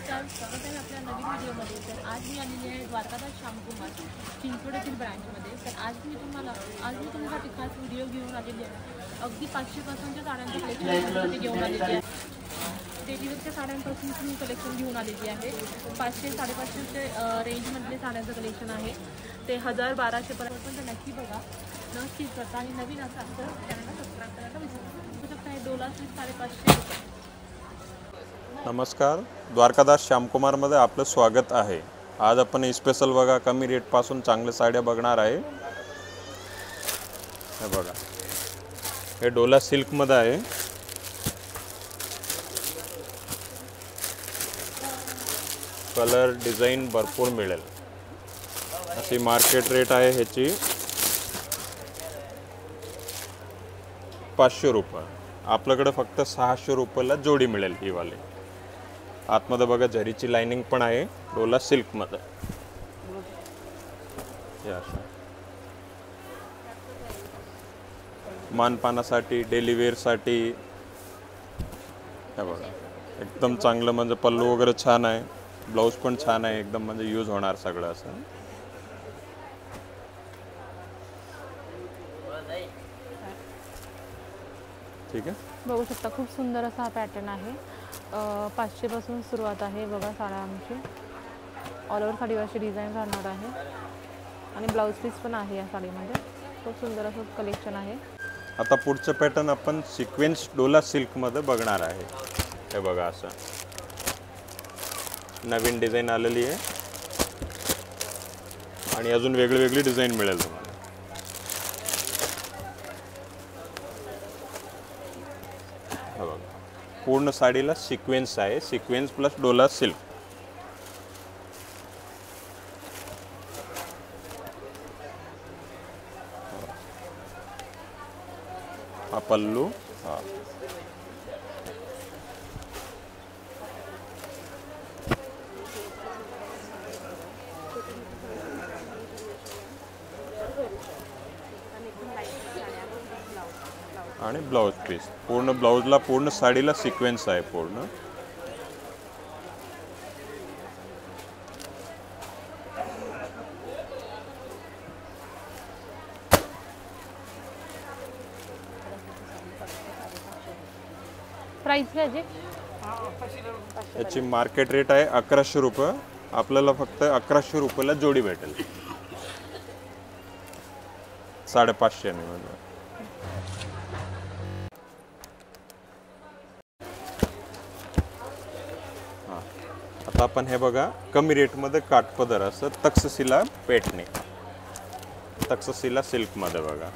नमस्कार, स्वागत आहे आपल्या नवीन व्हिडिओमध्ये। तर आज मी आलेली आहे द्वारकादास श्यामकुमार चिंचवड येथील ब्रँचमध्ये। तर आज मी तुमच्यासाठी खास व्हिडिओ घेऊन आलेली आहे। अगदी 500 पासूनच्या साड्यांचं कलेक्शन घेऊन आलेली आहे। डेलीवेअरच्या साड्यांपासून मी कलेक्शन घेऊन आलेली आहे। 500 550चे रेंजमधले साड्यांचं कलेक्शन आहे। ते 1000 1200 पर्यंत नक्की बघा, न स्किप करता। आणि नवीन असाल तर चॅनलला सबस्क्राईब करायला विसरू नका। बघू शकता हे डोला स्लीव 550 रुपये। नमस्कार, द्वारकादास श्यामकुमारमध्ये आपलं स्वागत आहे। आज आपण स्पेशल बघा कमी रेटपासून चांगल्या साड्या बघणार आहे। हे बघा, हे डोला सिल्कमध्ये आहे। कलर डिझाईन भरपूर मिळेल। अशी मार्केट रेट आहे ह्याची 500 रुपये। आपल्याकडे फक्त 600 रुपयाला जोडी मिळेल ही वाली। आतमध्ये बघा जरीची लाइनिंग पण आहे, डोला सिल्कमध्ये। मानपानासाठी डेली वेअरसाठी हे बघा, एकदम चांगलं म्हणजे पल्लू वगैरे छान आहे, ब्लाउज पण छान आहे, एकदम म्हणजे यूज होणार सगळं असं। ठीक आहे, बघू शकता खूप सुंदर असा हा पॅटर्न आहे। 500 पासून सुरुवात आहे। बघा साड्या आमची ऑल ओव्हर साडीवरची डिझाईन राहणार आहे आणि ब्लाउज पीस पण आहे या साडीमध्ये। खूप सुंदर असं कलेक्शन आहे। आता पुढचं पॅटर्न आपण सिक्वेन्स डोला सिल्कमध्ये बघणार आहे। हे बघा, असं नवीन डिझाईन आलेली आहे आणि अजून वेगळी डिझाईन मिळेल तुम्हाला। हे बघा, पूर्ण साडीला सिक्वेन्स आहे, सिक्वेन्स प्लस डोला सिल्क। हा पल्लू, हा आणि ब्लाउज पीस। पूर्ण ब्लाउजला पूर्ण साडीला सिक्वेन्स आहे पूर्ण। प्राइस काय आहे? याची मार्केट रेट आहे 1100 रुपये। आपल्याला फक्त 1100 रुपयाला जोडी भेटेल, 550 ने म्हणजे। आता आपण हे बघा कमी रेटमध्ये काठपदर असं तक्षशिला पेटणे, तक्षशिला सिल्कमध्ये बघा।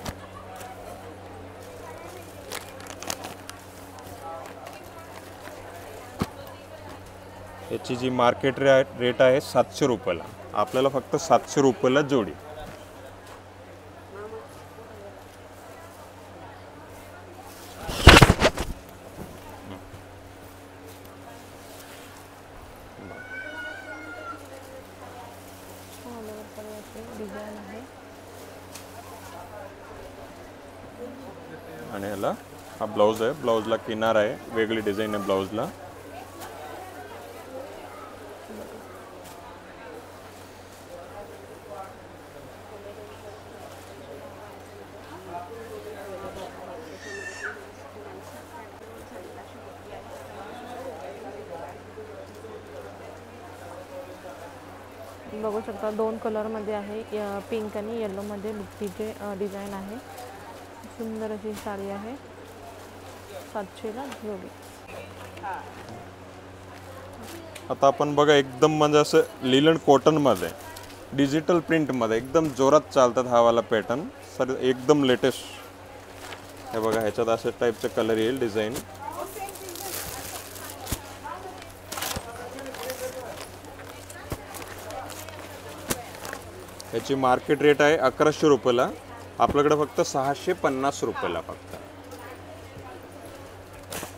याची जी मार्केट रेट आहे 700 रुपयाला, आपल्याला फक्त 700 रुपयाला जोडी। डिझाईन आहे आणि ह्याला हा ब्लाउज आहे, ब्लाउजला किनार आहे, वेगळी डिझाईन आहे ब्लाउजला। बघू शकता 2 कलरमध्ये आहे, पिंक आणि येलोमध्ये बुट्टीचे डिझाईन आहे। सुंदर अशी साडी आहे, 700ला जोडी। आता आपण बघा एकदम म्हणजे असं लिलन कॉटनमध्ये डिजिटल प्रिंटमध्ये एकदम जोरात चालतात हा वाला पॅटर्न सर, एकदम लेटेस्ट। हे बघा, ह्याच्यात अशा टाईपचे कलर येईल, डिझाईन। याची मार्केट रेट आहे 1100 रुपयाला, आपल्याकडे फक्त 650 रुपयाला फक्त।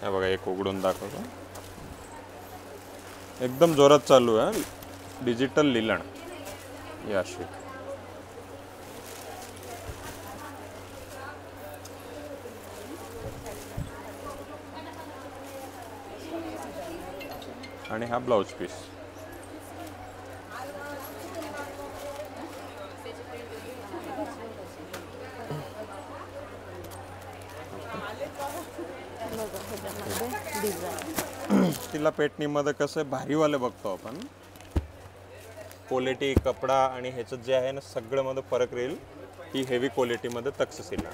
हे बघा, एक उघडून दाखवतो, एकदम जोरात चालू आहे, डिजिटल लिलन याशी। आणि हा ब्लाउज पीस. तिला पेटणीमध्ये कसं भारीवाले बघतो आपण. क्वालिटी कपडा आणि ह्याच्यात जे आहे ना सगळं मध्ये फरक राहील. ही हेवी क्वालिटीमध्ये तक्षशिला.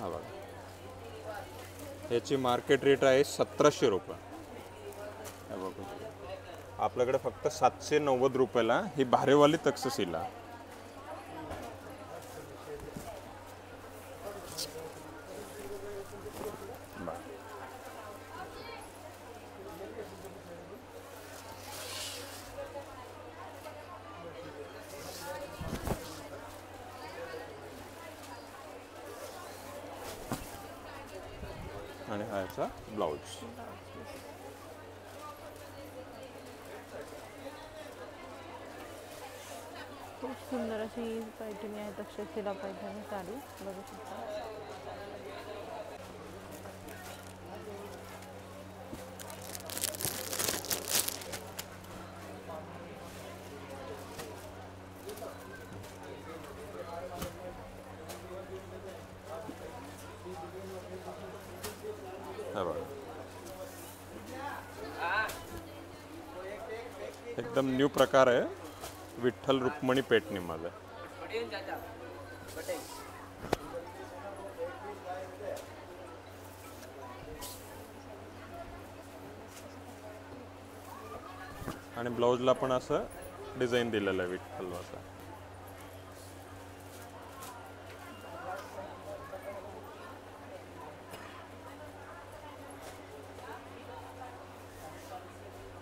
हा बघा, ह्याची मार्केट रेट आहे 1700 रुपये. हे बघू, आपल्याकडे फक्त 790 रुपयाला ही भारीवाली तक्षशिला. आणि हा याचा ब्लाउज. खूप सुंदर अशी पैठणी आहे, तक्षशिला पैठणी साडी बघू शकता. एकदम न्यू प्रकार आहे विठ्ठल रुक्मिणी पेटणीमध्ये. आणि ब्लाउजला पण असं डिझाईन दिलेलं आहे विठ्ठल असं.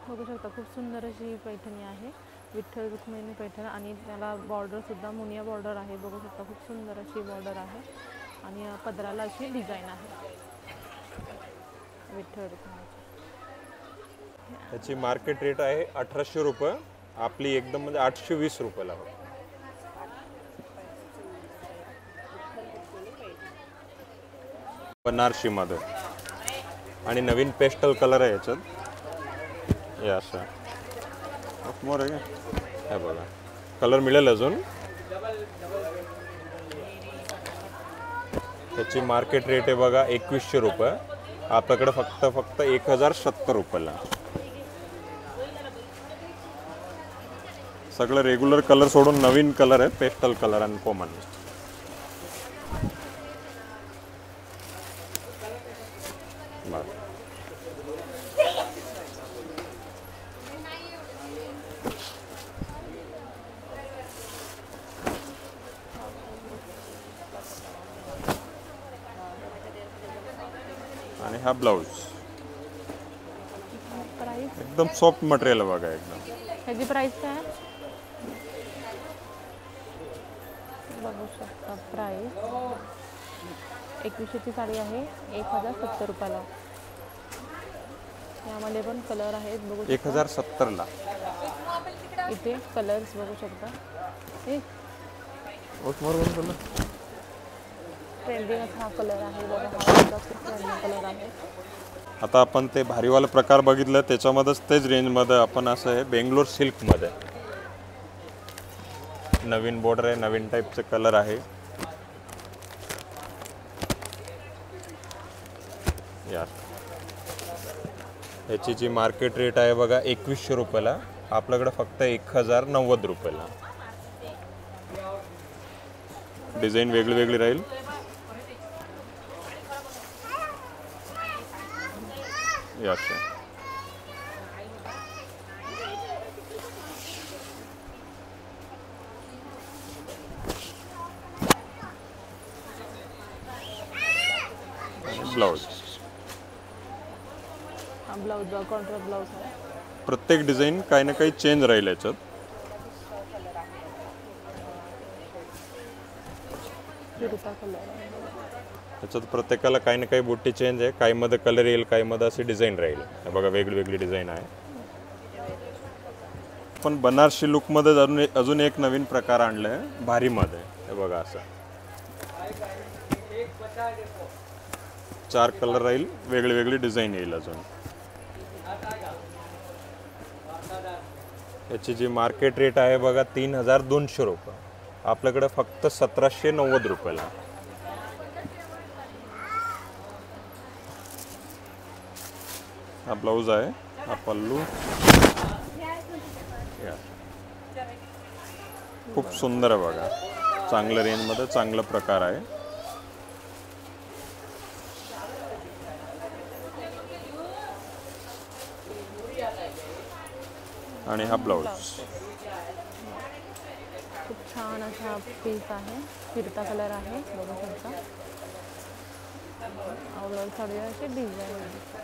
बघू शकता खूप सुंदर अशी पैठणी आहे, विठ्ठल रुक्मिणी पैठण. आणि त्याला बॉर्डर सुद्धा मुनिया बॉर्डर आहे. बघू शकता खूप सुंदर अशी बॉर्डर आहे आणि पदराला अशी डिझाईन आहे विठ्ठल रुक्मिणीची. त्याची मार्केट रेट आहे 1800 रुपये. आपली एकदम म्हणजे 820 रुपयाला. बनारसी मध्ये आणि नवीन पेस्टल कलर आहे याच्यात. हे असं मोर आहे का, हे बघा कलर मिळेल अजून. त्याची मार्केट रेट आहे बघा 2100 रुपये. आपल्याकडे फक्त 1070 रुपयाला. सगळं रेग्युलर कलर सोडून नवीन कलर आहे पेस्टल कलर आणि कॉमन. आणि हा ब्लाउज प्राइस एकदम सॉफ्ट मटेरियल बघा एकदम. ह्याची प्राइस काय आहे बघू शकता. प्राइस 2100ची साडी आहे, 1070 रुपयाला. यामध्ये पण कलर आहेत बघू शकता. 1070 ला. इथे कलर्स बघू शकता. हे ट्रेंडिंग असा हा कलर आहे बघा. हा सुद्धा खूप ट्रेंडिंग कलर आहे. आता आपण ते भारीवाला प्रकार बघितलं त्याच्यामध्येच तेच रेंजमध्ये आपण असं आहे बेंगलोर सिल्कमध्ये नवीन बॉर्डर आहे, नवीन टाईपचे कलर आहे. याची जी मार्केट रेट आहे बघा 2100 रुपयाला. आपल्याकडे फक्त 1090 रुपयाला. डिझाईन वेगळी वेगळी राहील. ब्लाउज हा ब्लाउज कॉन्ट्रास्ट ब्लाउज आहे. प्रत्येक डिझाईन काही ना काही चेंज राहील याच्यात. याच्यात प्रत्येकाला काही ना काही बुट्टी चेंज आहे. काही मध्ये कलर येईल, काही मध्ये अशी डिझाईन राहील. हे बघा वेगळी वेगळी डिझाईन आहे. पण बनारसी लुकमध्ये अजून एक नवीन प्रकार आणलाय भारीमध्ये. हे बघा असं 4 कलर राहील, वेगळी वेगळी डिझाईन येईल अजून. याची जी मार्केट रेट आहे बघा 3200 रुपये, आपल्याकडे फक्त 1790 रुपयाला. हा ब्लाऊज आहे, हा पल्लू. खूप सुंदर आहे बघा, चांगल्या रेंजमध्ये चांगला प्रकार आहे. आणि हा ब्लाऊज खूप छान असा पीस आहे, फिरता कलर आहे बघू शकता. ब्लाऊज थोडी अशी डिझाईन आहे.